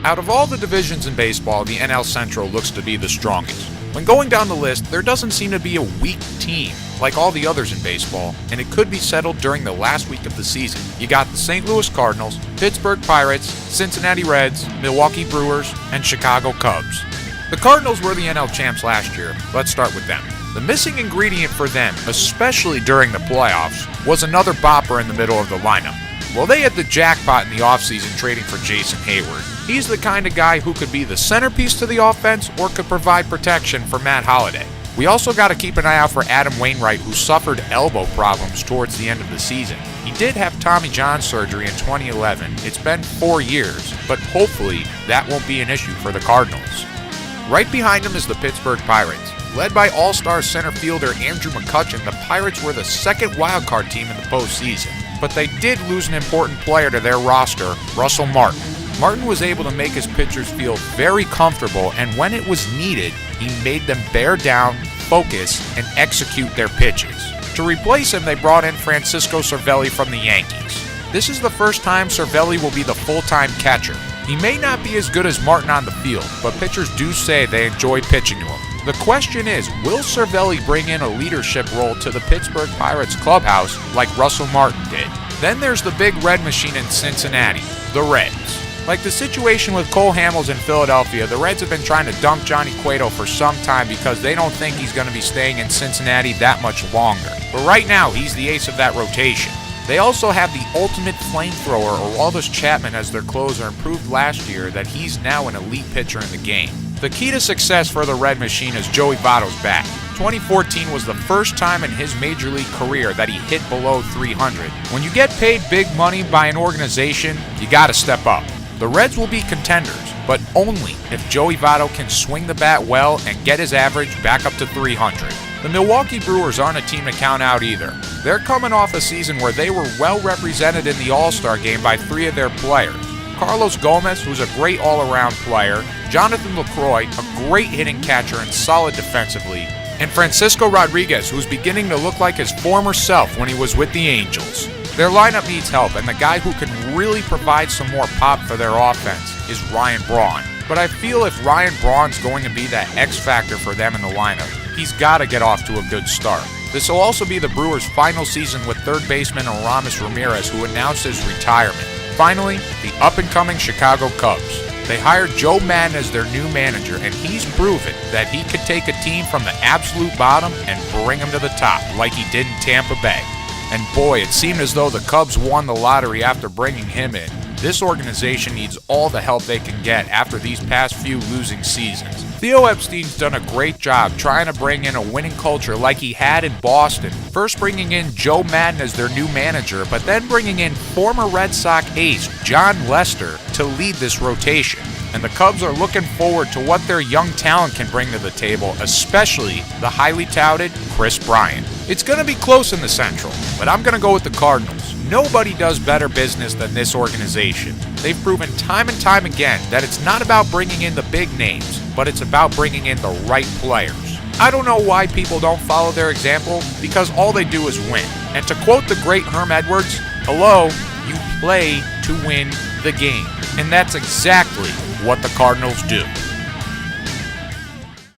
Out of all the divisions in baseball, the NL Central looks to be the strongest. When going down the list, there doesn't seem to be a weak team like all the others in baseball, and it could be settled during the last week of the season. You got the St. Louis Cardinals, Pittsburgh Pirates, Cincinnati Reds, Milwaukee Brewers, and Chicago Cubs. The Cardinals were the NL champs last year. Let's start with them. The missing ingredient for them, especially during the playoffs, was another bopper in the middle of the lineup. Well, they had the jackpot in the offseason trading for Jason Hayward. He's the kind of guy who could be the centerpiece to the offense or could provide protection for Matt Holliday. We also got to keep an eye out for Adam Wainwright, who suffered elbow problems towards the end of the season. He did have Tommy John surgery in 2011. It's been 4 years, but hopefully that won't be an issue for the Cardinals. Right behind him is the Pittsburgh Pirates. Led by all-star center fielder Andrew McCutchen, the Pirates were the second wildcard team in the postseason, but they did lose an important player to their roster, Russell Martin. Martin was able to make his pitchers feel very comfortable, and when it was needed, he made them bear down, focus, and execute their pitches. To replace him, they brought in Francisco Cervelli from the Yankees. This is the first time Cervelli will be the full-time catcher. He may not be as good as Martin on the field, but pitchers do say they enjoy pitching to him. The question is, will Cervelli bring in a leadership role to the Pittsburgh Pirates clubhouse like Russell Martin did? Then there's the big red machine in Cincinnati, the Reds. Like the situation with Cole Hamels in Philadelphia, the Reds have been trying to dump Johnny Cueto for some time because they don't think he's going to be staying in Cincinnati that much longer. But right now, he's the ace of that rotation. They also have the ultimate flamethrower, Aroldis Chapman, as their closer, and proved last year that he's now an elite pitcher in the game. The key to success for the Red Machine is Joey Votto's bat. 2014 was the first time in his major league career that he hit below 300. When you get paid big money by an organization, you gotta step up. The Reds will be contenders, but only if Joey Votto can swing the bat well and get his average back up to 300. The Milwaukee Brewers aren't a team to count out either. They're coming off a season where they were well represented in the All-Star game by 3 of their players. Carlos Gomez, who's a great all-around player, Jonathan LaCroix, a great hitting catcher and solid defensively, and Francisco Rodriguez, who's beginning to look like his former self when he was with the Angels. Their lineup needs help, and the guy who can really provide some more pop for their offense is Ryan Braun. But I feel if Ryan Braun's going to be that X factor for them in the lineup, he's got to get off to a good start. This will also be the Brewers' final season with third baseman Aramis Ramirez, who announced his retirement. Finally, the up-and-coming Chicago Cubs. They hired Joe Maddon as their new manager, and he's proven that he could take a team from the absolute bottom and bring them to the top, like he did in Tampa Bay. And boy, it seemed as though the Cubs won the lottery after bringing him in. This organization needs all the help they can get after these past few losing seasons. Theo Epstein's done a great job trying to bring in a winning culture like he had in Boston. First bringing in Joe Maddon as their new manager, but then bringing in former Red Sox ace Jon Lester to lead this rotation. And the Cubs are looking forward to what their young talent can bring to the table, especially the highly touted Kris Bryant. It's going to be close in the Central, but I'm going to go with the Cardinals. Nobody does better business than this organization. They've proven time and time again that it's not about bringing in the big names, but it's about bringing in the right players. I don't know why people don't follow their example, because all they do is win. And to quote the great Herm Edwards, hello, you play to win the game. And that's exactly what the Cardinals do.